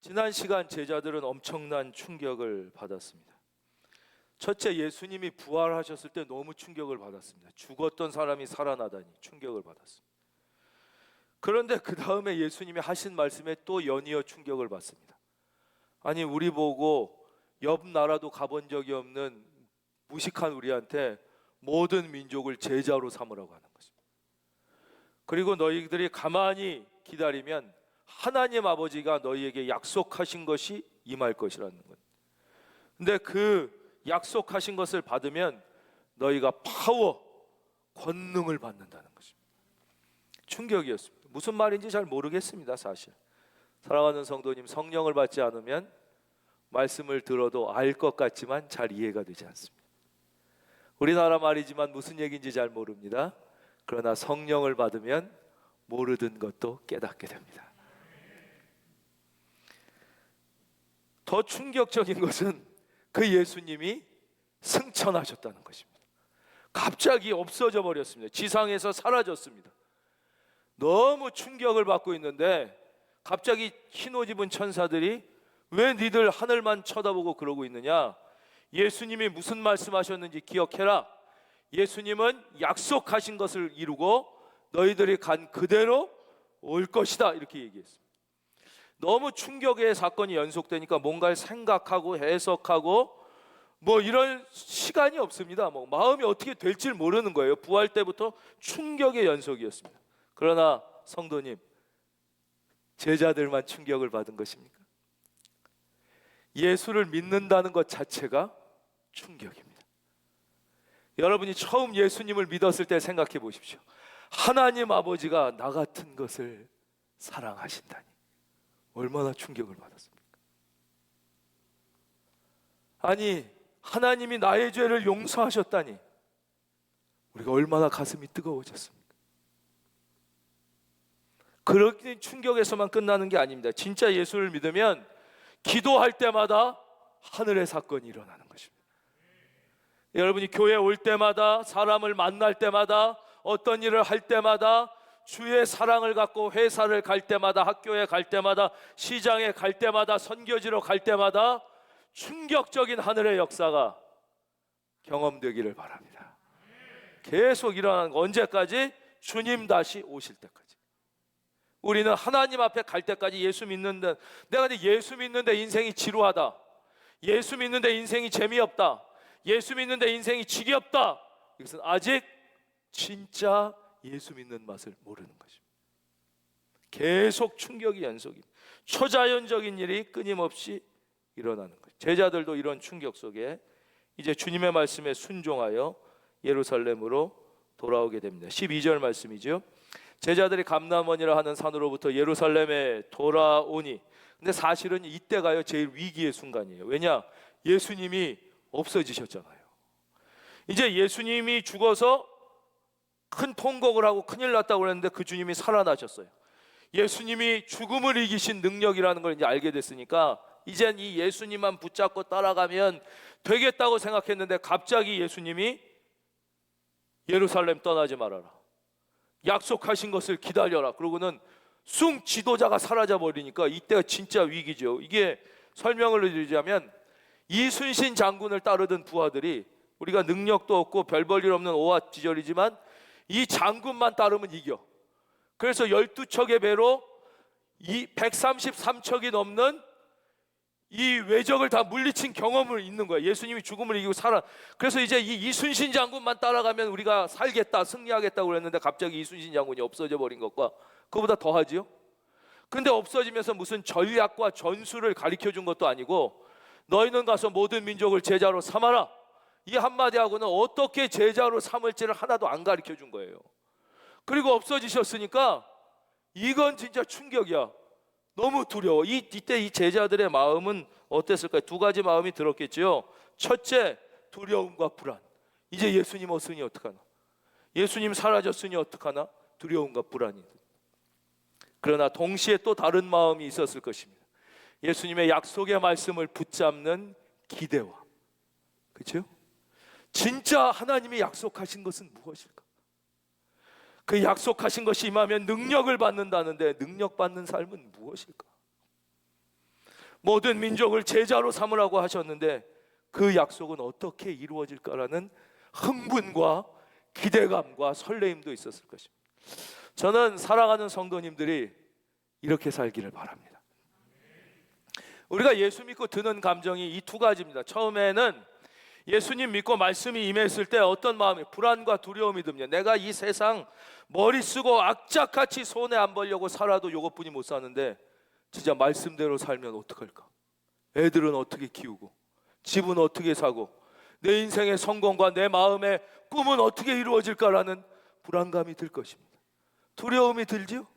지난 시간 제자들은 엄청난 충격을 받았습니다. 첫째, 예수님이 부활하셨을 때 너무 충격을 받았습니다. 죽었던 사람이 살아나다니 충격을 받았습니다. 그런데 그 다음에 예수님이 하신 말씀에 또 연이어 충격을 받습니다. 아니, 우리 보고 옆 나라도 가본 적이 없는 무식한 우리한테 모든 민족을 제자로 삼으라고 하는 것입니다. 그리고 너희들이 가만히 기다리면 하나님 아버지가 너희에게 약속하신 것이 임할 것이라는 것. 근데 그 약속하신 것을 받으면 너희가 파워, 권능을 받는다는 것입니다. 충격이었습니다. 무슨 말인지 잘 모르겠습니다. 사실 사랑하는 성도님, 성령을 받지 않으면 말씀을 들어도 알 것 같지만 잘 이해가 되지 않습니다. 우리나라 말이지만 무슨 얘기인지 잘 모릅니다. 그러나 성령을 받으면 모르던 것도 깨닫게 됩니다. 더 충격적인 것은 그 예수님이 승천하셨다는 것입니다. 갑자기 없어져 버렸습니다. 지상에서 사라졌습니다. 너무 충격을 받고 있는데 갑자기 흰 옷 입은 천사들이 왜 니들 하늘만 쳐다보고 그러고 있느냐? 예수님이 무슨 말씀하셨는지 기억해라. 예수님은 약속하신 것을 이루고 너희들이 간 그대로 올 것이다, 이렇게 얘기했습니다. 너무 충격의 사건이 연속되니까 뭔가를 생각하고 해석하고 뭐 이런 시간이 없습니다. 뭐 마음이 어떻게 될지 모르는 거예요. 부활 때부터 충격의 연속이었습니다. 그러나 성도님, 제자들만 충격을 받은 것입니까? 예수를 믿는다는 것 자체가 충격입니다. 여러분이 처음 예수님을 믿었을 때 생각해 보십시오. 하나님 아버지가 나 같은 것을 사랑하신다니 얼마나 충격을 받았습니까? 아니, 하나님이 나의 죄를 용서하셨다니 우리가 얼마나 가슴이 뜨거워졌습니까? 그렇게 충격에서만 끝나는 게 아닙니다. 진짜 예수를 믿으면 기도할 때마다 하늘의 사건이 일어나는 것입니다. 여러분이 교회 올 때마다, 사람을 만날 때마다, 어떤 일을 할 때마다, 주의 사랑을 갖고 회사를 갈 때마다, 학교에 갈 때마다, 시장에 갈 때마다, 선교지로 갈 때마다 충격적인 하늘의 역사가 경험되기를 바랍니다. 계속 일어나는 거. 언제까지? 주님 다시 오실 때까지. 우리는 하나님 앞에 갈 때까지 예수 믿는데, 내가 예수 믿는데 인생이 지루하다, 예수 믿는데 인생이 재미없다, 예수 믿는데 인생이 지겹다, 이것은 아직 진짜 예수 믿는 맛을 모르는 것입니다. 계속 충격이 연속입니다. 초자연적인 일이 끊임없이 일어나는 거죠. 제자들도 이런 충격 속에 이제 주님의 말씀에 순종하여 예루살렘으로 돌아오게 됩니다. 12절 말씀이죠. 제자들이 감람원이라 하는 산으로부터 예루살렘에 돌아오니, 근데 사실은 이때가요 제일 위기의 순간이에요. 왜냐? 예수님이 없어지셨잖아요. 이제 예수님이 죽어서 큰 통곡을 하고 큰일 났다고 그랬는데 그 주님이 살아나셨어요. 예수님이 죽음을 이기신 능력이라는 걸 이제 알게 됐으니까 이젠 이 예수님만 붙잡고 따라가면 되겠다고 생각했는데 갑자기 예수님이 예루살렘 떠나지 말아라, 약속하신 것을 기다려라, 그러고는 숭 지도자가 사라져 버리니까 이때가 진짜 위기죠. 이게 설명을 드리자면 이순신 장군을 따르던 부하들이, 우리가 능력도 없고 별 볼 일 없는 오합지졸이지만 이 장군만 따르면 이겨. 그래서 12척의 배로 이 133척이 넘는 이 외적을 다 물리친 경험을 있는 거예요. 예수님이 죽음을 이기고 살아. 그래서 이제 이 이순신 장군만 따라가면 우리가 살겠다, 승리하겠다고 그랬는데 갑자기 이순신 장군이 없어져 버린 것과 그거보다 더하지요. 근데 없어지면서 무슨 전략과 전술을 가르쳐 준 것도 아니고 너희는 가서 모든 민족을 제자로 삼아라, 이 한마디하고는 어떻게 제자로 삼을지를 하나도 안 가르쳐 준 거예요. 그리고 없어지셨으니까 이건 진짜 충격이야. 너무 두려워. 이때 이 제자들의 마음은 어땠을까요? 두 가지 마음이 들었겠죠. 첫째, 두려움과 불안. 이제 예수님 없으니 어떡하나, 예수님 사라졌으니 어떡하나, 두려움과 불안이. 그러나 동시에 또 다른 마음이 있었을 것입니다. 예수님의 약속의 말씀을 붙잡는 기대와, 그렇죠? 진짜 하나님이 약속하신 것은 무엇일까? 그 약속하신 것이 임하면 능력을 받는다는데 능력 받는 삶은 무엇일까? 모든 민족을 제자로 삼으라고 하셨는데 그 약속은 어떻게 이루어질까라는 흥분과 기대감과 설레임도 있었을 것입니다. 저는 사랑하는 성도님들이 이렇게 살기를 바랍니다. 우리가 예수 믿고 드는 감정이 이 두 가지입니다. 처음에는 예수님 믿고 말씀이 임했을 때 어떤 마음이, 불안과 두려움이 듭니다. 내가 이 세상 머리 쓰고 악착같이 손해 안 벌려고 살아도 요것뿐이 못 사는데 진짜 말씀대로 살면 어떡할까? 애들은 어떻게 키우고, 집은 어떻게 사고, 내 인생의 성공과 내 마음의 꿈은 어떻게 이루어질까라는 불안감이 들 것입니다. 두려움이 들지요?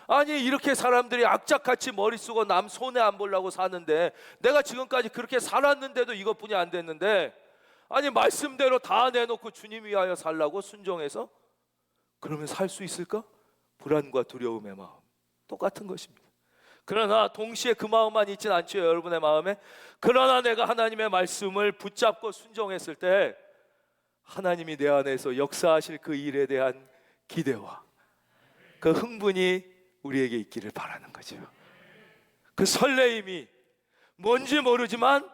아니, 이렇게 사람들이 악착같이 머리 쓰고 남 손해 안 보려고 사는데 내가 지금까지 그렇게 살았는데도 이것뿐이 안 됐는데, 아니 말씀대로 다 내놓고 주님 위하여 살라고 순종해서 그러면 살 수 있을까? 불안과 두려움의 마음 똑같은 것입니다. 그러나 동시에 그 마음만 있진 않죠, 여러분의 마음에. 그러나 내가 하나님의 말씀을 붙잡고 순종했을 때 하나님이 내 안에서 역사하실 그 일에 대한 기대와 그 흥분이 우리에게 있기를 바라는 거죠. 그 설레임이 뭔지 모르지만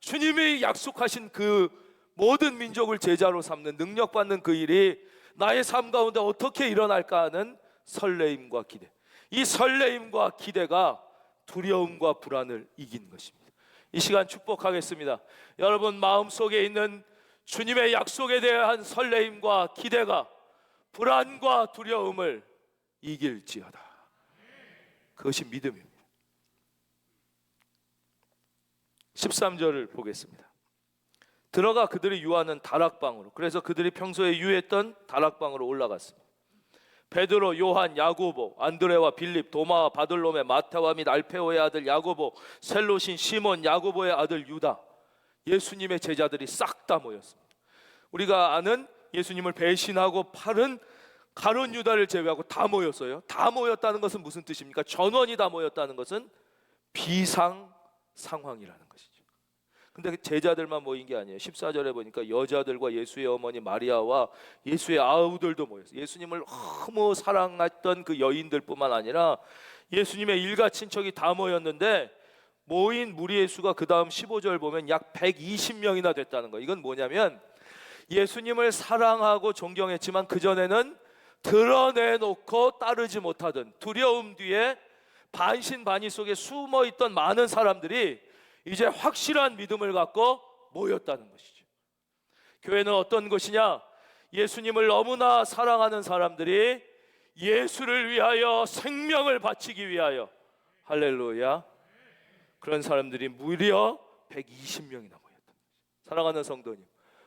주님이 약속하신 그 모든 민족을 제자로 삼는, 능력받는 그 일이 나의 삶 가운데 어떻게 일어날까 하는 설레임과 기대. 이 설레임과 기대가 두려움과 불안을 이긴 것입니다. 이 시간 축복하겠습니다. 여러분 마음속에 있는 주님의 약속에 대한 설레임과 기대가 불안과 두려움을 이길지어다. 그것이 믿음입니다. 13절을 보겠습니다. 들어가 그들이 유하는 다락방으로, 그래서 그들이 평소에 유했던 다락방으로 올라갔습니다. 베드로, 요한, 야고보, 안드레와 빌립, 도마와 바돌로메, 마태와 및 알페오의 아들 야고보, 셀로신 시몬, 야고보의 아들 유다, 예수님의 제자들이 싹 다 모였습니다. 우리가 아는 예수님을 배신하고 팔은 가룟 유다를 제외하고 다 모였어요. 다 모였다는 것은 무슨 뜻입니까? 전원이 다 모였다는 것은 비상 상황이라는 것이죠. 근데 제자들만 모인 게 아니에요. 14절에 보니까 여자들과 예수의 어머니 마리아와 예수의 아우들도 모였어요. 예수님을 너무 사랑했던 그 여인들뿐만 아니라 예수님의 일가 친척이 다 모였는데, 모인 무리의 수가 그 다음 15절 보면 약 120명이나 됐다는 거예요. 이건 뭐냐면 예수님을 사랑하고 존경했지만 그전에는 드러내놓고 따르지 못하던, 두려움 뒤에 반신반의 속에 숨어있던 많은 사람들이 이제 확실한 믿음을 갖고 모였다는 것이죠. 교회는 어떤 것이냐? 예수님을 너무나 사랑하는 사람들이 예수를 위하여 생명을 바치기 위하여, 할렐루야, 그런 사람들이 무려 120명이나 모였다. 사랑하는 성도님,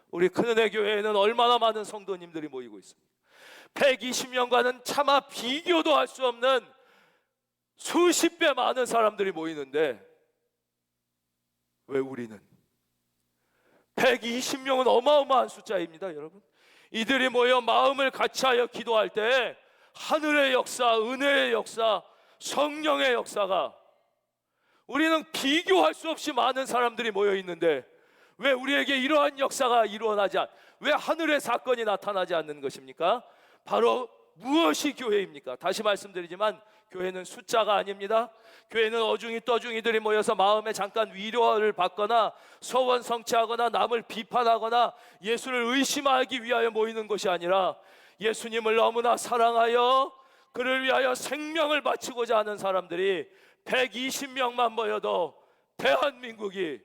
우리 큰은혜 교회에는 얼마나 많은 성도님들이 모이고 있습니다. 120명과는 차마 비교도 할 수 없는 수십 배 많은 사람들이 모이는데 왜 우리는 120명은 어마어마한 숫자입니다, 여러분. 이들이 모여 마음을 같이하여 기도할 때 하늘의 역사, 은혜의 역사, 성령의 역사가, 우리는 비교할 수 없이 많은 사람들이 모여 있는데 왜 우리에게 이러한 역사가 일어나지 왜 하늘의 사건이 나타나지 않는 것입니까? 바로 무엇이 교회입니까? 다시 말씀드리지만 교회는 숫자가 아닙니다. 교회는 어중이 떠중이들이 모여서 마음에 잠깐 위로를 받거나 소원 성취하거나 남을 비판하거나 예수를 의심하기 위하여 모이는 것이 아니라 예수님을 너무나 사랑하여 그를 위하여 생명을 바치고자 하는 사람들이 120명만 모여도 대한민국이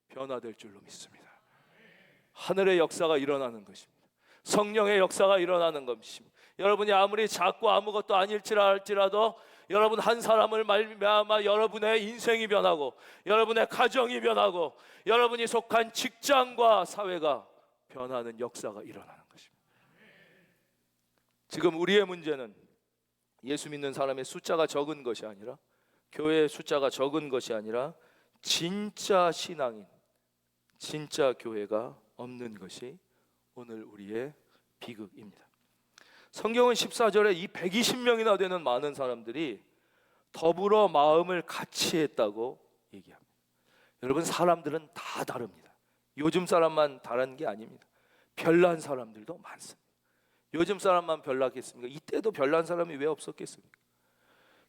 변화될 줄로 믿습니다. 하늘의 역사가 일어나는 것입니다. 성령의 역사가 일어나는 것입니다. 여러분이 아무리 작고 아무것도 아닐지라도 여러분 한 사람을 말미암아 여러분의 인생이 변하고 여러분의 가정이 변하고 여러분이 속한 직장과 사회가 변하는 역사가 일어나는 것입니다. 지금 우리의 문제는 예수 믿는 사람의 숫자가 적은 것이 아니라, 교회의 숫자가 적은 것이 아니라 진짜 신앙인, 진짜 교회가 없는 것이 오늘 우리의 비극입니다. 성경은 14절에 이 120명이나 되는 많은 사람들이 더불어 마음을 같이 했다고 얘기합니다. 여러분, 사람들은 다 다릅니다. 요즘 사람만 다른 게 아닙니다. 별난 사람들도 많습니다. 요즘 사람만 별났겠습니까? 이때도 별난 사람이 왜 없었겠습니까?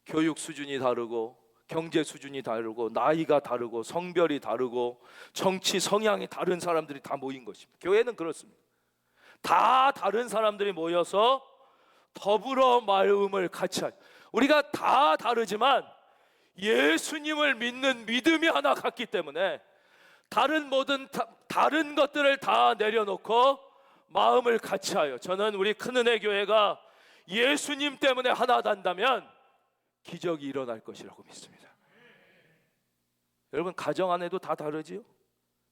교육 수준이 다르고 경제 수준이 다르고 나이가 다르고 성별이 다르고 정치 성향이 다른 사람들이 다 모인 것입니다. 교회는 그렇습니다. 다 다른 사람들이 모여서 더불어 마음을 같이 하죠. 우리가 다 다르지만 예수님을 믿는 믿음이 하나 같기 때문에 다른 모든 다른 것들을 다 내려놓고 마음을 같이 하여, 저는 우리 큰은혜 교회가 예수님 때문에 하나 된다면 기적이 일어날 것이라고 믿습니다. 여러분, 가정 안에도 다 다르지요?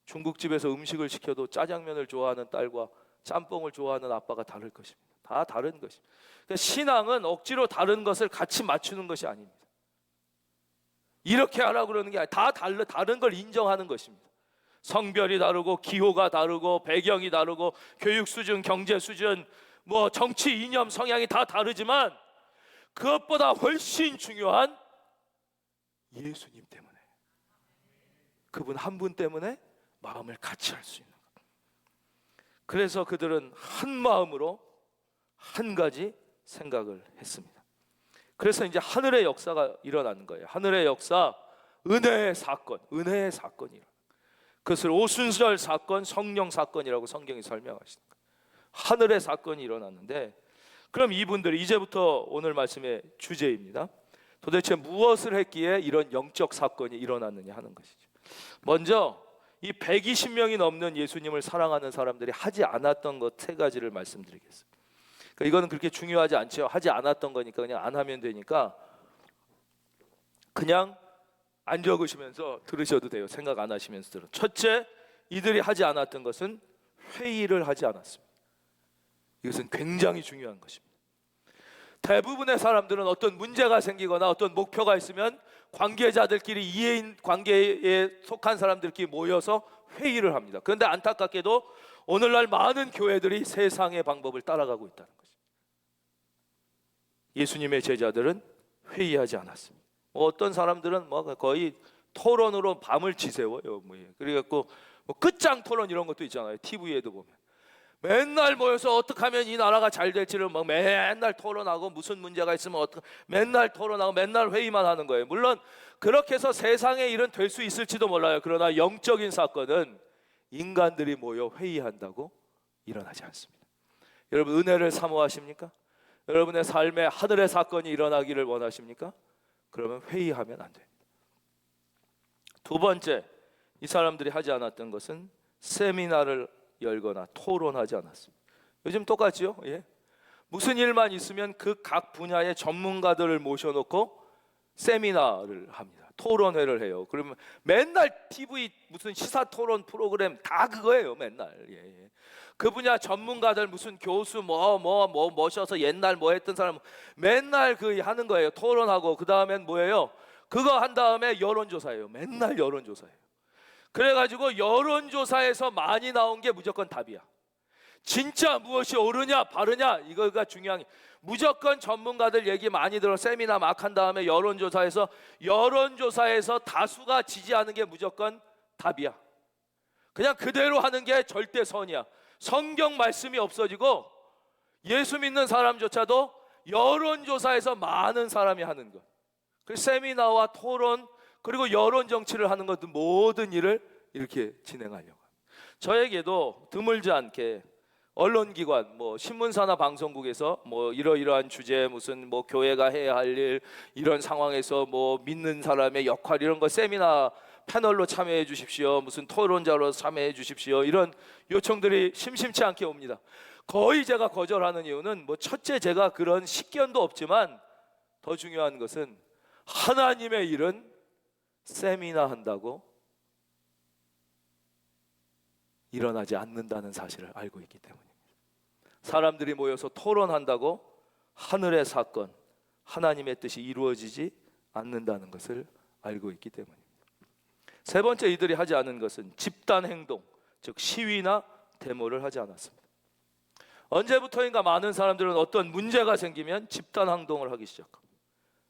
중국집에서 음식을 시켜도 짜장면을 좋아하는 딸과 짬뽕을 좋아하는 아빠가 다를 것입니다. 다 다른 것입니다. 그러니까 신앙은 억지로 다른 것을 같이 맞추는 것이 아닙니다. 이렇게 하라고 그러는 게 아니라 다 다른 걸 인정하는 것입니다. 성별이 다르고 기호가 다르고 배경이 다르고 교육 수준, 경제 수준, 뭐 정치 이념, 성향이 다 다르지만 그것보다 훨씬 중요한 예수님 때문에, 그분 한 분 때문에 마음을 같이 할 수 있는 것. 그래서 그들은 한 마음으로 한 가지 생각을 했습니다. 그래서 이제 하늘의 역사가 일어나는 거예요. 하늘의 역사, 은혜의 사건, 은혜의 사건이라. 그것을 오순절 사건, 성령 사건이라고 성경이 설명하시는 거예요. 하늘의 사건이 일어났는데, 그럼 이분들이 이제부터 오늘 말씀의 주제입니다. 도대체 무엇을 했기에 이런 영적 사건이 일어났느냐 하는 것이죠. 먼저 이 120명이 넘는 예수님을 사랑하는 사람들이 하지 않았던 것 세 가지를 말씀드리겠습니다. 그러니까 이거는 그렇게 중요하지 않죠. 하지 않았던 거니까 그냥 안 하면 되니까 그냥 안 적으시면서 들으셔도 돼요. 생각 안 하시면서 들어. 첫째, 이들이 하지 않았던 것은 회의를 하지 않았습니다. 이것은 굉장히 중요한 것입니다. 대부분의 사람들은 어떤 문제가 생기거나 어떤 목표가 있으면 관계자들끼리, 이해인 관계에 속한 사람들끼리 모여서 회의를 합니다. 그런데 안타깝게도 오늘날 많은 교회들이 세상의 방법을 따라가고 있다는 것입니다. 예수님의 제자들은 회의하지 않았습니다. 어떤 사람들은 거의 토론으로 밤을 지새워요. 그래갖고 끝장 토론 이런 것도 있잖아요. TV에도 보면 맨날 모여서 어떻게 하면 이 나라가 잘 될지를 맨날 토론하고, 무슨 문제가 있으면 맨날 토론하고 맨날 회의만 하는 거예요. 물론 그렇게 해서 세상의 일은 될 수 있을지도 몰라요. 그러나 영적인 사건은 인간들이 모여 회의한다고 일어나지 않습니다. 여러분, 은혜를 사모하십니까? 여러분의 삶에 하늘의 사건이 일어나기를 원하십니까? 그러면 회의하면 안 됩니다. 두 번째, 이 사람들이 하지 않았던 것은 세미나를 열거나 토론하지 않았습니다. 요즘 똑같지요? 예? 무슨 일만 있으면 그 각 분야의 전문가들을 모셔놓고 세미나를 합니다. 토론회를 해요. 그러면 맨날 TV 무슨 시사 토론 프로그램 다 그거예요. 맨날. 예. 그 분야 전문가들 무슨 교수 모셔서 옛날 뭐 했던 사람 맨날 그 하는 거예요. 토론하고 그 다음엔 뭐예요? 그거 한 다음에 여론조사예요. 맨날 여론조사예요. 그래가지고 여론조사에서 많이 나온 게 무조건 답이야. 진짜 무엇이 옳으냐 바르냐 이거가 중요한 게, 무조건 전문가들 얘기 많이 들어 세미나 막 한 다음에 여론조사에서 다수가 지지하는 게 무조건 답이야. 그냥 그대로 하는 게 절대 선이야. 성경 말씀이 없어지고 예수 믿는 사람조차도 여론조사에서 많은 사람이 하는 것, 그 세미나와 토론 그리고 여론 정치를 하는 것도 모든 일을 이렇게 진행하려고 합니다. 저에게도 드물지 않게 언론기관, 신문사나 방송국에서 이러이러한 주제, 무슨 교회가 해야 할 일, 이런 상황에서 믿는 사람의 역할 이런 거 세미나 패널로 참여해 주십시오, 무슨 토론자로 참여해 주십시오, 이런 요청들이 심심치 않게 옵니다. 거의 제가 거절하는 이유는 첫째, 제가 그런 식견도 없지만 더 중요한 것은 하나님의 일은 세미나 한다고 일어나지 않는다는 사실을 알고 있기 때문입니다. 사람들이 모여서 토론한다고 하늘의 사건, 하나님의 뜻이 이루어지지 않는다는 것을 알고 있기 때문입니다. 세 번째, 이들이 하지 않은 것은 집단 행동, 즉 시위나 데모를 하지 않았습니다. 언제부터인가 많은 사람들은 어떤 문제가 생기면 집단 행동을 하기 시작합니다.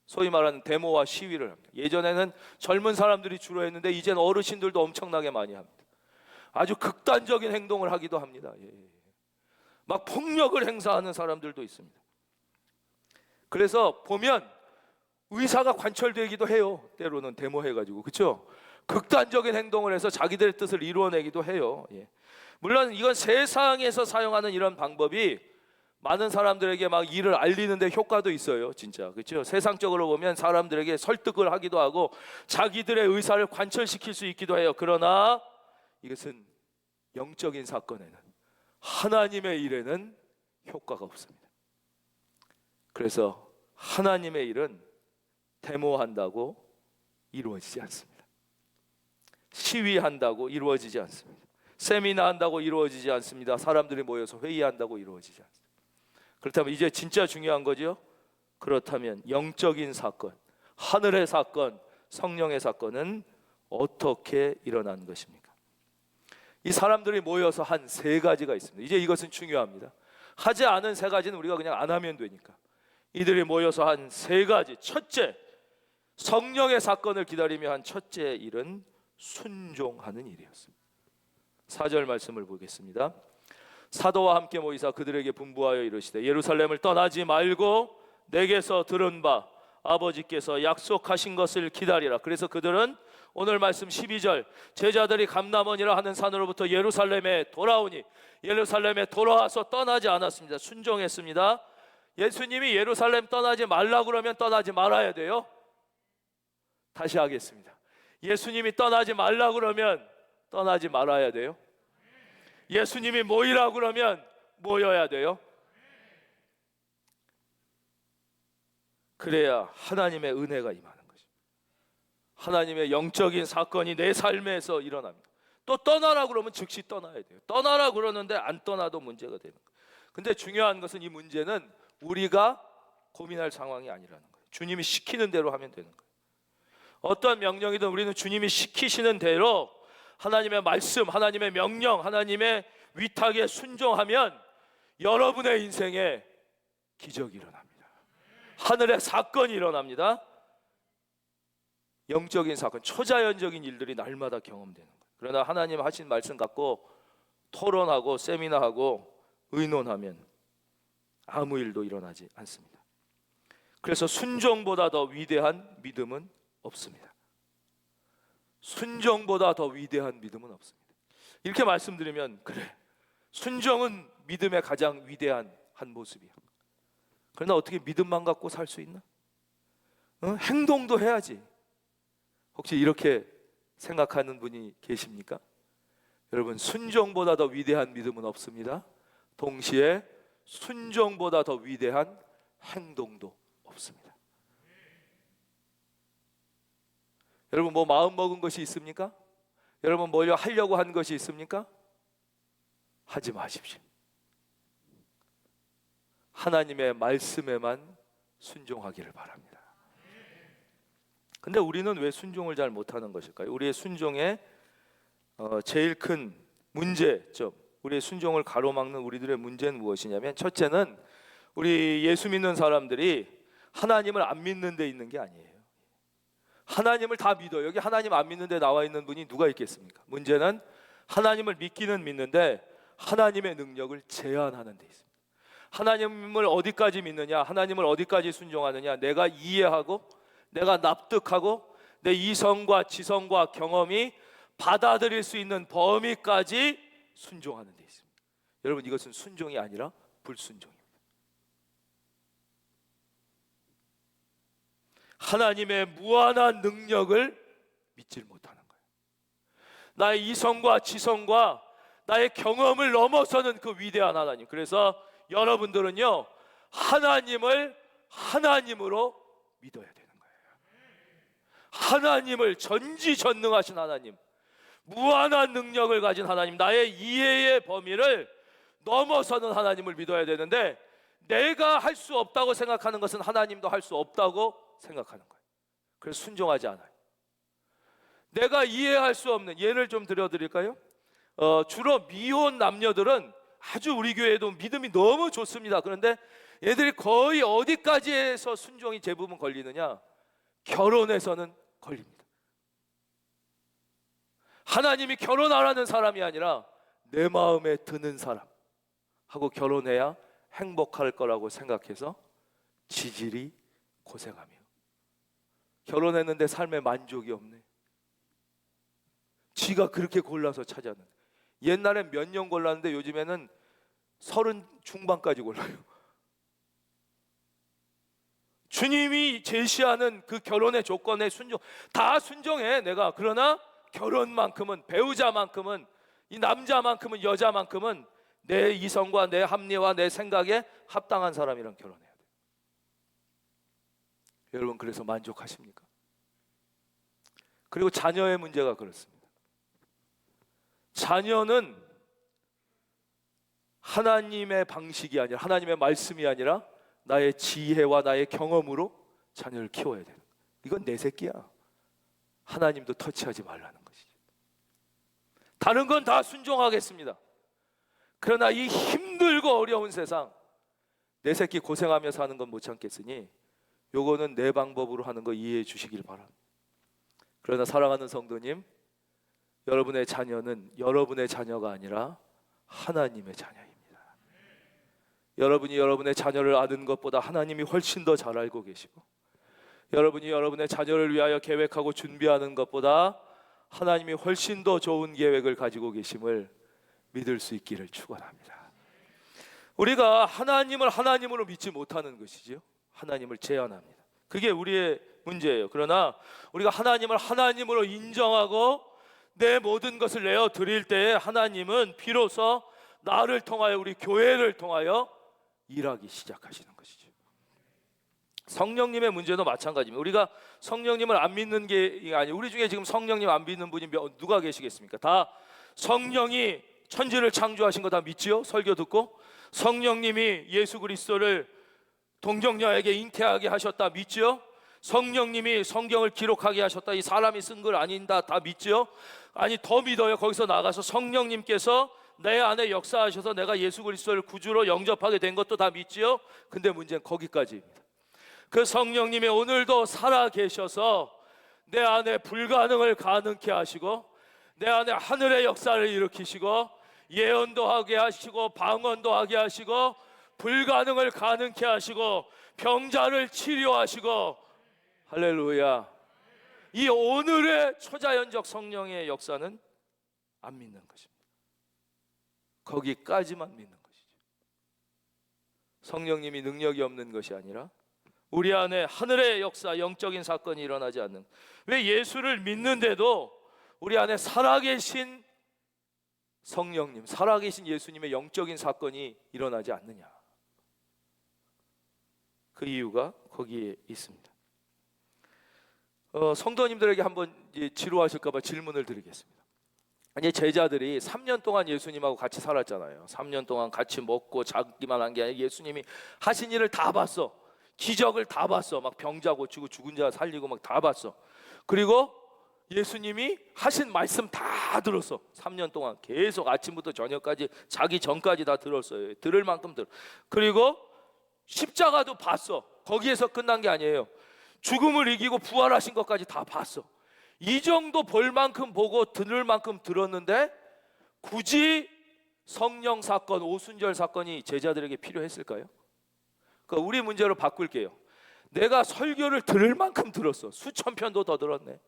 소위 말하는 데모와 시위를 합니다. 예전에는 젊은 사람들이 주로 했는데 이제는 어르신들도 엄청나게 많이 합니다. 아주 극단적인 행동을 하기도 합니다. 막 폭력을 행사하는 사람들도 있습니다. 그래서 보면 의사가 관철되기도 해요. 때로는 데모해가지고, 그렇죠? 극단적인 행동을 해서 자기들의 뜻을 이루어내기도 해요. 예. 물론 이건 세상에서 사용하는 이런 방법이 많은 사람들에게 막 일을 알리는데 효과도 있어요, 진짜. 그렇죠? 세상적으로 보면 사람들에게 설득을 하기도 하고 자기들의 의사를 관철시킬 수 있기도 해요. 그러나 이것은 영적인 사건에는, 하나님의 일에는 효과가 없습니다. 그래서 하나님의 일은 데모한다고 이루어지지 않습니다. 시위한다고 이루어지지 않습니다. 세미나 한다고 이루어지지 않습니다. 사람들이 모여서 회의한다고 이루어지지 않습니다. 그렇다면 이제 진짜 중요한 거죠. 그렇다면 영적인 사건, 하늘의 사건, 성령의 사건은 어떻게 일어난 것입니까? 이 사람들이 모여서 한 세 가지가 있습니다. 이제 이것은 중요합니다. 하지 않은 세 가지는 우리가 그냥 안 하면 되니까. 이들이 모여서 한 세 가지. 첫째, 성령의 사건을 기다리며 한 첫째 일은 순종하는 일이었습니다. 4절 말씀을 보겠습니다. 사도와 함께 모이사 그들에게 분부하여 이르시되 예루살렘을 떠나지 말고 내게서 들은 바 아버지께서 약속하신 것을 기다리라. 그래서 그들은 오늘 말씀 12절, 제자들이 감람원이라 하는 산으로부터 예루살렘에 돌아오니 예루살렘에 돌아와서 떠나지 않았습니다. 순종했습니다. 예수님이 예루살렘 떠나지 말라 그러면 떠나지 말아야 돼요. 다시 하겠습니다. 예수님이 떠나지 말라 그러면 떠나지 말아야 돼요. 예수님이 모이라 그러면 모여야 돼요. 그래야 하나님의 은혜가 임하는 거죠. 하나님의 영적인 사건이 내 삶에서 일어납니다. 또 떠나라 그러면 즉시 떠나야 돼요. 떠나라 그러는데 안 떠나도 문제가 되는 거예요. 근데 중요한 것은 이 문제는 우리가 고민할 상황이 아니라는 거예요. 주님이 시키는 대로 하면 되는 거예요. 어떤 명령이든 우리는 주님이 시키시는 대로 하나님의 말씀, 하나님의 명령, 하나님의 위탁에 순종하면 여러분의 인생에 기적이 일어납니다. 하늘의 사건이 일어납니다. 영적인 사건, 초자연적인 일들이 날마다 경험되는 거예요. 그러나 하나님 하신 말씀 갖고 토론하고 세미나하고 의논하면 아무 일도 일어나지 않습니다. 그래서 순종보다 더 위대한 믿음은 없습니다. 순종보다 더 위대한 믿음은 없습니다. 이렇게 말씀드리면, 그래, 순종은 믿음의 가장 위대한 한 모습이야. 그러나 어떻게 믿음만 갖고 살 수 있나? 행동도 해야지. 혹시 이렇게 생각하는 분이 계십니까? 여러분, 순종보다 더 위대한 믿음은 없습니다. 동시에 순종보다 더 위대한 행동도 없습니다. 여러분, 뭐 마음 먹은 것이 있습니까? 여러분, 뭐 하려고 한 것이 있습니까? 하지 마십시오. 하나님의 말씀에만 순종하기를 바랍니다. 근데 우리는 왜 순종을 잘 못하는 것일까요? 우리의 순종의 제일 큰 문제점, 우리의 순종을 가로막는 우리들의 문제는 무엇이냐면, 첫째는 우리 예수 믿는 사람들이 하나님을 안 믿는 데 있는 게 아니에요. 하나님을 다 믿어요. 여기 하나님 안 믿는 데 나와 있는 분이 누가 있겠습니까? 문제는 하나님을 믿기는 믿는데 하나님의 능력을 제한하는 데 있습니다. 하나님을 어디까지 믿느냐, 하나님을 어디까지 순종하느냐, 내가 이해하고 내가 납득하고 내 이성과 지성과 경험이 받아들일 수 있는 범위까지 순종하는 데 있습니다. 여러분, 이것은 순종이 아니라 불순종입니다. 하나님의 무한한 능력을 믿질 못하는 거예요. 나의 이성과 지성과 나의 경험을 넘어서는 그 위대한 하나님. 그래서 여러분들은요, 하나님을 하나님으로 믿어야 되는 거예요. 하나님을, 전지전능하신 하나님, 무한한 능력을 가진 하나님, 나의 이해의 범위를 넘어서는 하나님을 믿어야 되는데, 내가 할 수 없다고 생각하는 것은 하나님도 할 수 없다고 생각하는 거예요. 그래서 순종하지 않아요. 내가 이해할 수 없는 예를 좀 들어드릴까요? 주로 미혼 남녀들은 아주 우리 교회에도 믿음이 너무 좋습니다. 그런데 얘들이 거의 어디까지 해서 순종이 대부분 걸리느냐? 결혼에서는 걸립니다. 하나님이 결혼하라는 사람이 아니라 내 마음에 드는 사람하고 결혼해야 행복할 거라고 생각해서 지질이 고생하며 결혼했는데 삶에 만족이 없네. 지가 그렇게 골라서 찾았는데, 옛날엔 몇 년 골랐는데 요즘에는 30 중반까지 골라요. 주님이 제시하는 그 결혼의 조건에 다 순종해 내가. 그러나 결혼만큼은, 배우자만큼은, 이 남자만큼은, 여자만큼은 내 이성과 내 합리와 내 생각에 합당한 사람이랑 결혼해야 돼. 여러분, 그래서 만족하십니까? 그리고 자녀의 문제가 그렇습니다. 자녀는 하나님의 방식이 아니라, 하나님의 말씀이 아니라 나의 지혜와 나의 경험으로 자녀를 키워야 돼요. 이건 내 새끼야. 하나님도 터치하지 말라는 것이죠. 다른 건 다 순종하겠습니다. 그러나 이 힘들고 어려운 세상, 내 새끼 고생하며 사는 건 못 참겠으니 요거는 내 방법으로 하는 거 이해해 주시길 바랍니다. 그러나 사랑하는 성도님, 여러분의 자녀는 여러분의 자녀가 아니라 하나님의 자녀입니다. 여러분이 여러분의 자녀를 아는 것보다 하나님이 훨씬 더 잘 알고 계시고, 여러분이 여러분의 자녀를 위하여 계획하고 준비하는 것보다 하나님이 훨씬 더 좋은 계획을 가지고 계심을 믿을 수 있기를 축원합니다. 우리가 하나님을 하나님으로 믿지 못하는 것이죠. 하나님을 제한합니다. 그게 우리의 문제예요. 그러나 우리가 하나님을 하나님으로 인정하고 내 모든 것을 내어 드릴 때에 하나님은 비로소 나를 통하여, 우리 교회를 통하여 일하기 시작하시는 것이죠. 성령님의 문제도 마찬가지입니다. 우리가 성령님을 안 믿는 게 아니에요. 우리 중에 지금 성령님 안 믿는 분이 누가 계시겠습니까? 다 성령이 천지를 창조하신 거 다 믿지요? 설교 듣고 성령님이 예수 그리스도를 동정녀에게 잉태하게 하셨다 믿지요? 성령님이 성경을 기록하게 하셨다, 이 사람이 쓴 걸 아닌다 다 믿지요? 아니, 더 믿어요. 거기서 나가서 성령님께서 내 안에 역사하셔서 내가 예수 그리스도를 구주로 영접하게 된 것도 다 믿지요? 근데 문제는 거기까지입니다. 그 성령님이 오늘도 살아 계셔서 내 안에 불가능을 가능케 하시고, 내 안에 하늘의 역사를 일으키시고, 예언도 하게 하시고, 방언도 하게 하시고, 불가능을 가능케 하시고, 병자를 치료하시고, 할렐루야. 이 오늘의 초자연적 성령의 역사는 안 믿는 것입니다. 거기까지만 믿는 것이죠. 성령님이 능력이 없는 것이 아니라 우리 안에 하늘의 역사, 영적인 사건이 일어나지 않는. 왜 예수를 믿는데도 우리 안에 살아계신 성령님, 살아계신 예수님의 영적인 사건이 일어나지 않느냐? 그 이유가 거기에 있습니다. 성도님들에게 한번 지루하실까 봐 질문을 드리겠습니다. 아니, 제자들이 3년 동안 예수님하고 같이 살았잖아요. 3년 동안 같이 먹고 자기만 한 게 아니라 예수님이 하신 일을 다 봤어. 기적을 다 봤어. 막 병자 고치고 죽은 자 살리고 막 다 봤어. 그리고 예수님이 하신 말씀 다 들었어. 3년 동안 계속 아침부터 저녁까지, 자기 전까지 다 들었어요. 들을 만큼 들어. 그리고 십자가도 봤어. 거기에서 끝난 게 아니에요. 죽음을 이기고 부활하신 것까지 다 봤어. 이 정도 볼 만큼 보고 들을 만큼 들었는데 굳이 성령 사건, 오순절 사건이 제자들에게 필요했을까요? 그러니까 우리 문제로 바꿀게요. 내가 설교를 들을 만큼 들었어. 수천 편도 더 들었네.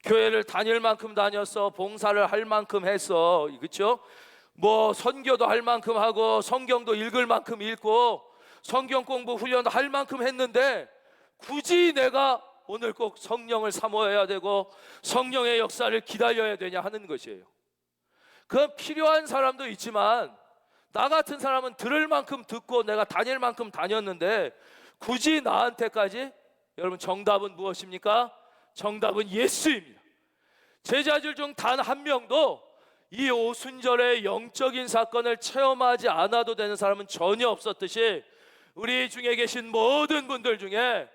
교회를 다닐 만큼 다녔어. 봉사를 할 만큼 했어. 그렇죠? 뭐 선교도 할 만큼 하고 성경도 읽을 만큼 읽고 성경 공부 훈련도 할 만큼 했는데 굳이 내가 오늘 꼭 성령을 사모해야 되고 성령의 역사를 기다려야 되냐 하는 것이에요. 그건 필요한 사람도 있지만 나 같은 사람은 들을 만큼 듣고 내가 다닐 만큼 다녔는데 굳이 나한테까지, 여러분 정답은 무엇입니까? 정답은 예수입니다. 제자들 중 단 한 명도 이 오순절의 영적인 사건을 체험하지 않아도 되는 사람은 전혀 없었듯이 우리 중에 계신 모든 분들 중에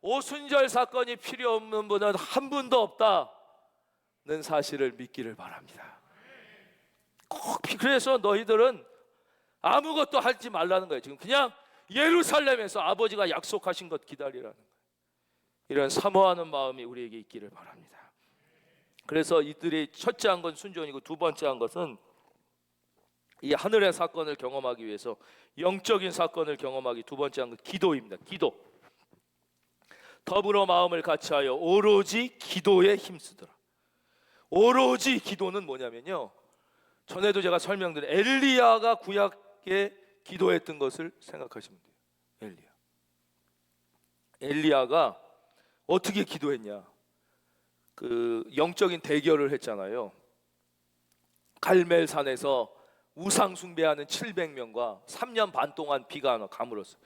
오순절 사건이 필요 없는 분은 한 분도 없다는 사실을 믿기를 바랍니다. 꼭 그래서 너희들은 아무것도 하지 말라는 거예요. 지금 그냥 예루살렘에서 아버지가 약속하신 것 기다리라는 거예요. 이런 사모하는 마음이 우리에게 있기를 바랍니다. 그래서 이들이 첫째 한 건 순종이고 두 번째 한 것은 이 하늘의 사건을 경험하기 위해서, 영적인 사건을 경험하기 두 번째 한 건 기도입니다. 기도. 더불어 마음을 같이하여 오로지 기도에 힘쓰더라. 오로지 기도는 뭐냐면요, 전에도 제가 설명드린 엘리야가 구약에 기도했던 것을 생각하시면 돼요. 엘리야가 어떻게 기도했냐? 그 영적인 대결을 했잖아요. 갈멜산에서 우상 숭배하는 700명과 3년 반 동안 비가 안 와 가물었어요.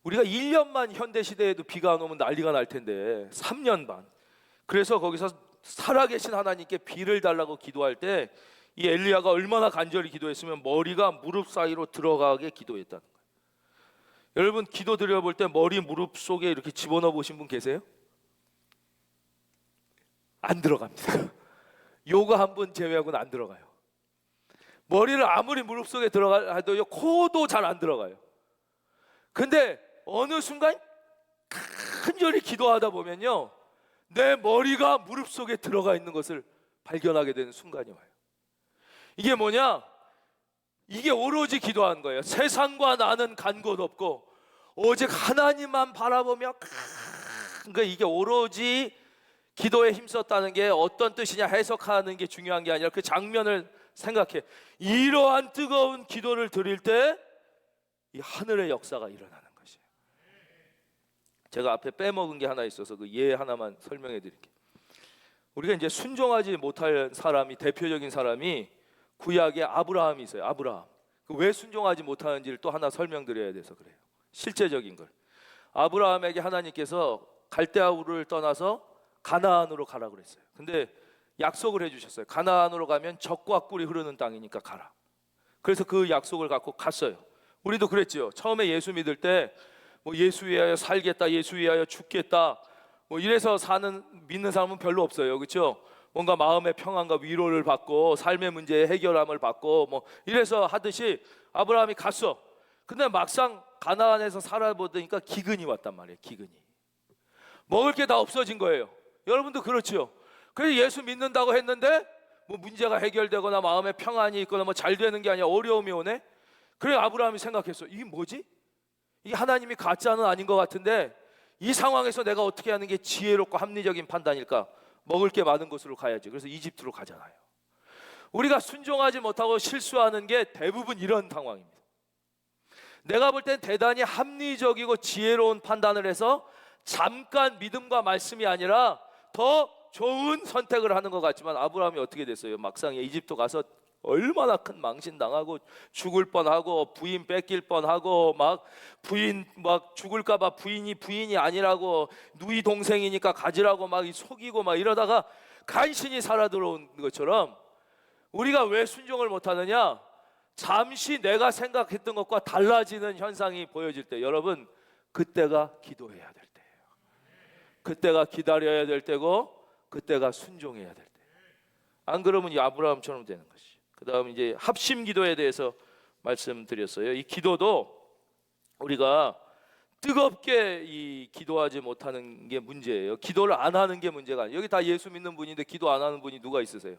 우리가 1년만 현대 시대에도 비가 안 오면 난리가 날 텐데 3년 반. 그래서 거기서 살아계신 하나님께 비를 달라고 기도할 때 이 엘리야가 얼마나 간절히 기도했으면 머리가 무릎 사이로 들어가게 기도했다는 거예요. 여러분, 기도 드려볼 때 머리 무릎 속에 이렇게 집어넣어 보신 분 계세요? 안 들어갑니다. 요거 한 분 제외하고는 안 들어가요. 머리를 아무리 무릎 속에 들어가도 코도 잘 안 들어가요. 근데 어느 순간 간절히 기도하다 보면요, 내 머리가 무릎 속에 들어가 있는 것을 발견하게 되는 순간이 와요. 이게 뭐냐? 이게 오로지 기도하는 거예요. 세상과 나는 간 곳 없고 오직 하나님만 바라보며, 그러니까 이게 오로지 기도에 힘썼다는 게 어떤 뜻이냐 해석하는 게 중요한 게 아니라 그 장면을 생각해. 이러한 뜨거운 기도를 드릴 때 이 하늘의 역사가 일어나는 것이에요. 제가 앞에 빼먹은 게 하나 있어서 그 예 하나만 설명해 드릴게요. 우리가 이제 순종하지 못할 사람이, 대표적인 사람이 구약에 아브라함이 있어요. 아브라함. 왜 순종하지 못하는지를 또 하나 설명드려야 돼서 그래요. 실제적인 걸. 아브라함에게 하나님께서 갈대아 우르를 떠나서 가나안으로 가라 그랬어요. 근데 약속을 해주셨어요. 가나안으로 가면 젖과 꿀이 흐르는 땅이니까 가라. 그래서 그 약속을 갖고 갔어요. 우리도 그랬죠. 처음에 예수 믿을 때 뭐 예수 위하여 살겠다, 예수 위하여 죽겠다, 뭐 이래서 믿는 사람은 별로 없어요. 그렇죠? 뭔가 마음의 평안과 위로를 받고 삶의 문제의 해결함을 받고 뭐 이래서 하듯이 아브라함이 갔어. 근데 막상 가나안에서 살아보니까 기근이 왔단 말이에요. 기근이. 먹을 게 다 없어진 거예요. 여러분도 그렇죠? 그래서 예수 믿는다고 했는데 뭐 문제가 해결되거나 마음에 평안이 있거나 뭐 잘 되는 게 아니라 어려움이 오네. 그래 아브라함이 생각했어. 이게 뭐지? 이게 하나님이 가짜는 아닌 것 같은데 이 상황에서 내가 어떻게 하는 게 지혜롭고 합리적인 판단일까? 먹을 게 많은 곳으로 가야지. 그래서 이집트로 가잖아요. 우리가 순종하지 못하고 실수하는 게 대부분 이런 상황입니다. 내가 볼 땐 대단히 합리적이고 지혜로운 판단을 해서 잠깐 믿음과 말씀이 아니라 더 좋은 선택을 하는 것 같지만 아브라함이 어떻게 됐어요? 막상 이집트 가서 얼마나 큰 망신 당하고 죽을 뻔하고 부인 뺏길 뻔하고 막 부인 막 죽을까봐 부인이 아니라고 누이 동생이니까 가지라고 막 속이고 막 이러다가 간신히 살아 들어온 것처럼 우리가 왜 순종을 못하느냐? 잠시 내가 생각했던 것과 달라지는 현상이 보여질 때, 여러분 그때가 기도해야 될 때예요. 그때가 기다려야 될 때고 그때가 순종해야 될 때예요. 안 그러면 이 아브라함처럼 되는 것이. 그 다음 이제 합심 기도에 대해서 말씀드렸어요. 이 기도도 우리가 뜨겁게 이 기도하지 못하는 게 문제예요. 기도를 안 하는 게 문제가 아니에요. 여기 다 예수 믿는 분인데 기도 안 하는 분이 누가 있으세요?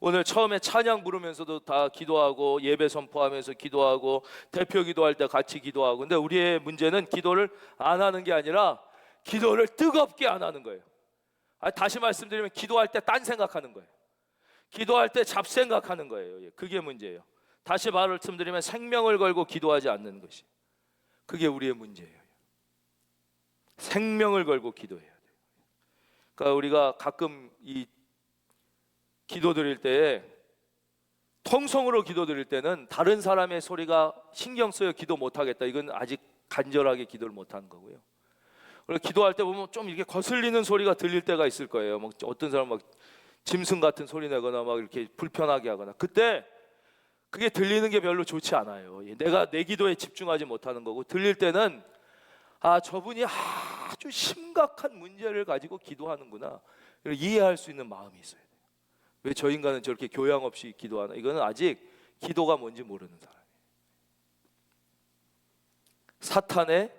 오늘 처음에 찬양 부르면서도 다 기도하고 예배 선포하면서 기도하고 대표 기도할 때 같이 기도하고, 근데 우리의 문제는 기도를 안 하는 게 아니라 기도를 뜨겁게 안 하는 거예요. 다시 말씀드리면 기도할 때 딴 생각하는 거예요. 기도할 때 잡생각하는 거예요. 그게 문제예요. 다시 말씀드리면 생명을 걸고 기도하지 않는 것이, 그게 우리의 문제예요. 생명을 걸고 기도해야 돼요. 그러니까 우리가 가끔 이 기도 드릴 때에 통성으로 기도 드릴 때는 다른 사람의 소리가 신경 쓰여 기도 못하겠다, 이건 아직 간절하게 기도를 못하는 거고요. 그리고 기도할 때 보면 좀 이렇게 거슬리는 소리가 들릴 때가 있을 거예요. 막 어떤 사람 막 짐승 같은 소리 내거나 막 이렇게 불편하게 하거나, 그때 그게 들리는 게 별로 좋지 않아요. 내가 내 기도에 집중하지 못하는 거고, 들릴 때는 저분이 아주 심각한 문제를 가지고 기도하는구나, 이해할 수 있는 마음이 있어야 돼요. 왜 저 인간은 저렇게 교양 없이 기도하나? 이거는 아직 기도가 뭔지 모르는 사람이에요. 사탄의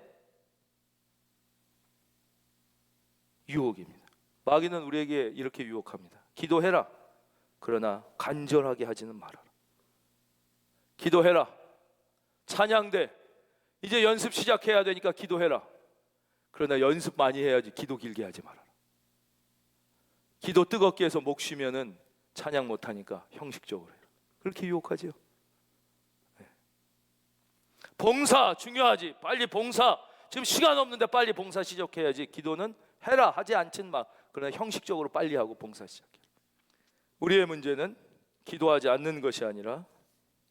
유혹입니다. 마귀는 우리에게 이렇게 유혹합니다. 기도해라. 그러나 간절하게 하지는 말아라. 기도해라. 찬양대. 이제 연습 시작해야 되니까 기도해라. 그러나 연습 많이 해야지. 기도 길게 하지 말아라. 기도 뜨겁게 해서 목 쉬면은 찬양 못하니까 형식적으로 해라. 그렇게 유혹하지요. 네. 봉사 중요하지. 빨리 봉사. 지금 시간 없는데 빨리 봉사 시작해야지. 기도는 해라 하지 않진 마. 그러나 형식적으로 빨리 하고 봉사 시작해. 우리의 문제는 기도하지 않는 것이 아니라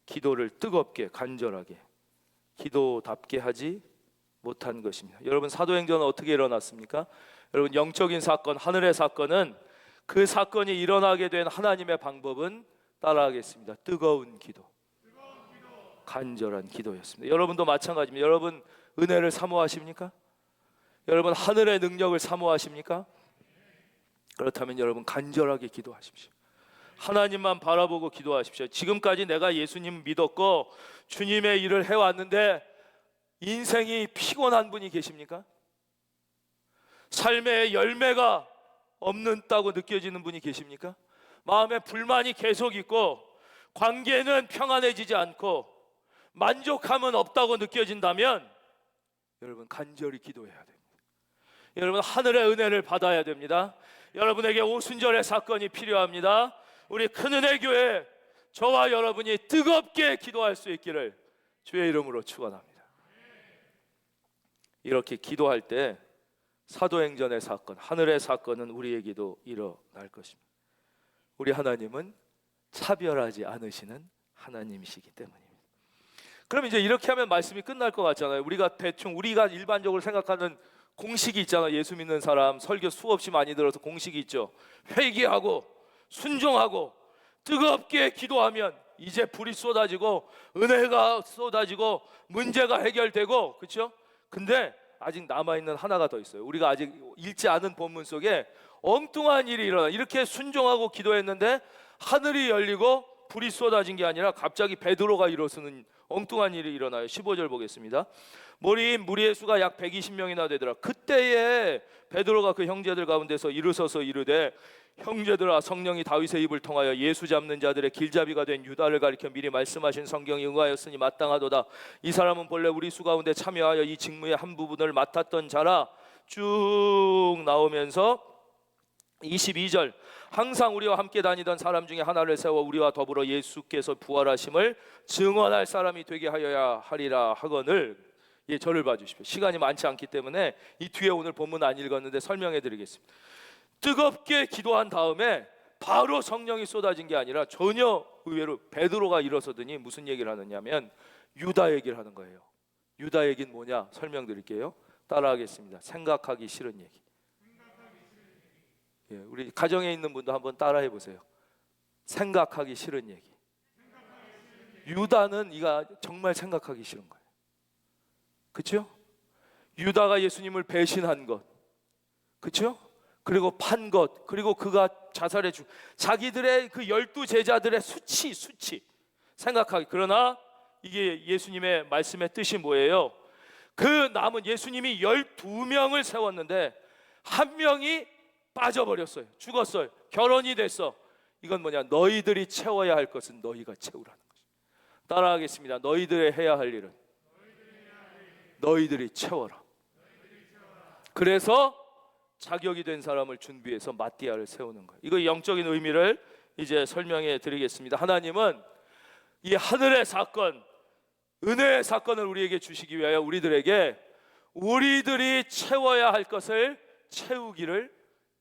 기도를 뜨겁게 간절하게 기도답게 하지 못한 것입니다. 여러분, 사도행전은 어떻게 일어났습니까? 여러분, 영적인 사건, 하늘의 사건은 그 사건이 일어나게 된 하나님의 방법은 따라하겠습니다. 뜨거운 기도, 간절한 기도였습니다. 여러분도 마찬가지입니다. 여러분 은혜를 사모하십니까? 여러분 하늘의 능력을 사모하십니까? 그렇다면 여러분 간절하게 기도하십시오. 하나님만 바라보고 기도하십시오. 지금까지 내가 예수님 믿었고 주님의 일을 해왔는데 인생이 피곤한 분이 계십니까? 삶의 열매가 없는다고 느껴지는 분이 계십니까? 마음에 불만이 계속 있고 관계는 평안해지지 않고 만족함은 없다고 느껴진다면 여러분 간절히 기도해야 됩니다. 여러분 하늘의 은혜를 받아야 됩니다. 여러분에게 오순절의 사건이 필요합니다. 우리 큰은혜 교회 저와 여러분이 뜨겁게 기도할 수 있기를 주의 이름으로 축원합니다. 이렇게 기도할 때 사도행전의 사건, 하늘의 사건은 우리에게도 일어날 것입니다. 우리 하나님은 차별하지 않으시는 하나님이시기 때문입니다. 그럼 이제 이렇게 하면 말씀이 끝날 것 같잖아요. 우리가 일반적으로 생각하는 공식이 있잖아요. 예수 믿는 사람 설교 수없이 많이 들어서 공식이 있죠. 회개하고 순종하고 뜨겁게 기도하면 이제 불이 쏟아지고 은혜가 쏟아지고 문제가 해결되고, 그렇죠? 근데 아직 남아있는 하나가 더 있어요. 우리가 아직 읽지 않은 본문 속에 엉뚱한 일이 일어나. 이렇게 순종하고 기도했는데 하늘이 열리고 불이 쏟아진 게 아니라 갑자기 베드로가 일어서는 엉뚱한 일이 일어나요. 15절 보겠습니다. 무리의 수가 약 120명이나 되더라. 그때에 베드로가 그 형제들 가운데서 일어서서 이르되 형제들아, 성령이 다윗의 입을 통하여 예수 잡는 자들의 길잡이가 된 유다를 가리켜 미리 말씀하신 성경이 응하였으니 마땅하도다. 이 사람은 본래 우리 수 가운데 참여하여 이 직무의 한 부분을 맡았던 자라. 쭉 나오면서 22절, 항상 우리와 함께 다니던 사람 중에 하나를 세워 우리와 더불어 예수께서 부활하심을 증언할 사람이 되게 하여야 하리라 하거늘. 예, 저를 봐주십시오. 시간이 많지 않기 때문에 이 뒤에 오늘 본문 안 읽었는데 설명해 드리겠습니다. 뜨겁게 기도한 다음에 바로 성령이 쏟아진 게 아니라 전혀 의외로 베드로가 일어서더니 무슨 얘기를 하느냐면 유다 얘기를 하는 거예요. 유다 얘기는 뭐냐 설명드릴게요. 따라하겠습니다. 생각하기 싫은 얘기. 예, 우리 가정에 있는 분도 한번 따라해 보세요. 생각하기 싫은 얘기. 유다는 이가 정말 생각하기 싫은 거예요. 그렇죠? 유다가 예수님을 배신한 것, 그렇죠? 그리고 판 것, 그리고 그가 자살해 준 자기들의 그 12 제자들의 수치 생각하기. 그러나 이게 예수님의 말씀의 뜻이 뭐예요? 그 남은 예수님이 12명을 세웠는데 한 명이 빠져버렸어요. 죽었어요. 결혼이 됐어. 이건 뭐냐? 너희들이 채워야 할 것은 너희가 채우라는 거죠. 따라하겠습니다. 너희들의 해야 할 일은 너희들이 채워라. 그래서 자격이 된 사람을 준비해서 마띠아를 세우는 거예요. 이거 영적인 의미를 이제 설명해 드리겠습니다. 하나님은 이 하늘의 사건, 은혜의 사건을 우리에게 주시기 위하여 우리들에게 우리들이 채워야 할 것을 채우기를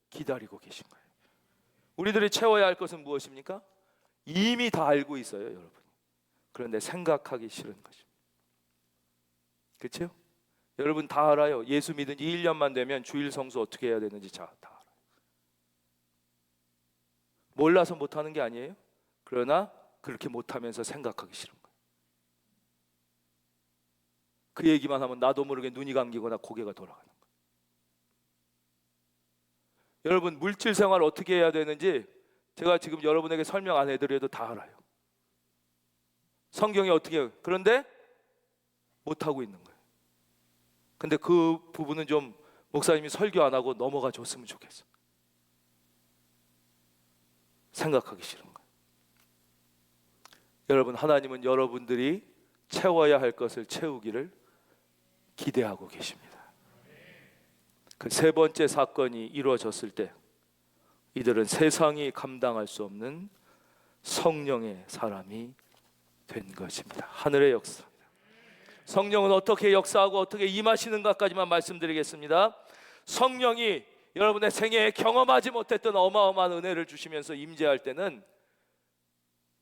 기다리고 계신 거예요. 우리들이 채워야 할 것은 무엇입니까? 이미 다 알고 있어요, 여러분. 그런데 생각하기 싫은 것입니다. 그렇죠? 여러분 다 알아요. 예수 믿은 지 1년만 되면 주일 성수 어떻게 해야 되는지 다 알아요. 몰라서 못하는 게 아니에요. 그러나 그렇게 못하면서 생각하기 싫은 거예요. 그 얘기만 하면 나도 모르게 눈이 감기거나 고개가 돌아가는 거예요. 여러분 물질 생활 어떻게 해야 되는지 제가 지금 여러분에게 설명 안 해드려도 다 알아요. 성경이 어떻게 해요. 그런데 못하고 있는 거예요. 근데 그 부분은 좀 목사님이 설교 안 하고 넘어가 줬으면 좋겠어. 생각하기 싫은 거예요. 여러분 하나님은 여러분들이 채워야 할 것을 채우기를 기대하고 계십니다. 그 세 번째 사건이 이루어졌을 때 이들은 세상이 감당할 수 없는 성령의 사람이 된 것입니다. 하늘의 역사입니다. 성령은 어떻게 역사하고 어떻게 임하시는가까지만 말씀드리겠습니다. 성령이 여러분의 생애에 경험하지 못했던 어마어마한 은혜를 주시면서 임재할 때는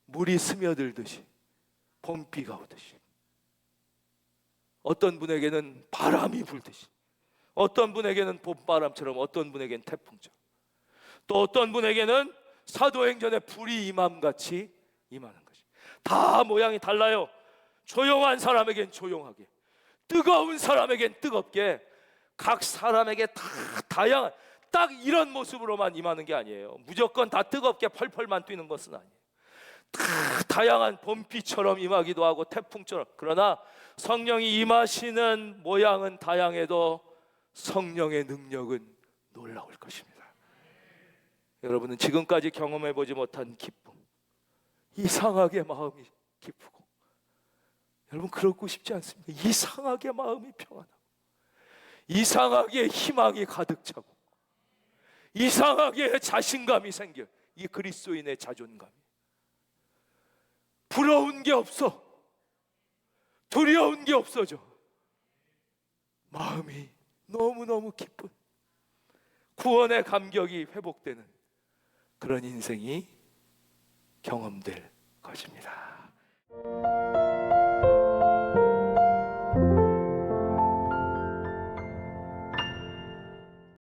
물이 스며들듯이, 봄비가 오듯이, 어떤 분에게는 바람이 불듯이, 어떤 분에게는 봄바람처럼, 어떤 분에게는 태풍처럼, 또 어떤 분에게는 사도행전의 불이 임함같이 임하는 것이, 다 모양이 달라요. 조용한 사람에겐 조용하게, 뜨거운 사람에겐 뜨겁게, 각 사람에게 다 다양한, 딱 이런 모습으로만 임하는 게 아니에요. 무조건 다 뜨겁게 펄펄만 뛰는 것은 아니에요. 다 다양한 봄비처럼 임하기도 하고 태풍처럼. 그러나 성령이 임하시는 모양은 다양해도 성령의 능력은 놀라울 것입니다. 여러분은 지금까지 경험해 보지 못한 기쁨, 이상하게 마음이 기쁘고, 여러분 그러고 싶지 않습니까? 이상하게 마음이 평안하고, 이상하게 희망이 가득 차고, 이상하게 자신감이 생겨. 이 그리스도인의 자존감이. 부러운 게 없어. 두려운 게 없어져. 마음이 너무너무 기쁜, 구원의 감격이 회복되는 그런 인생이 경험될 것입니다.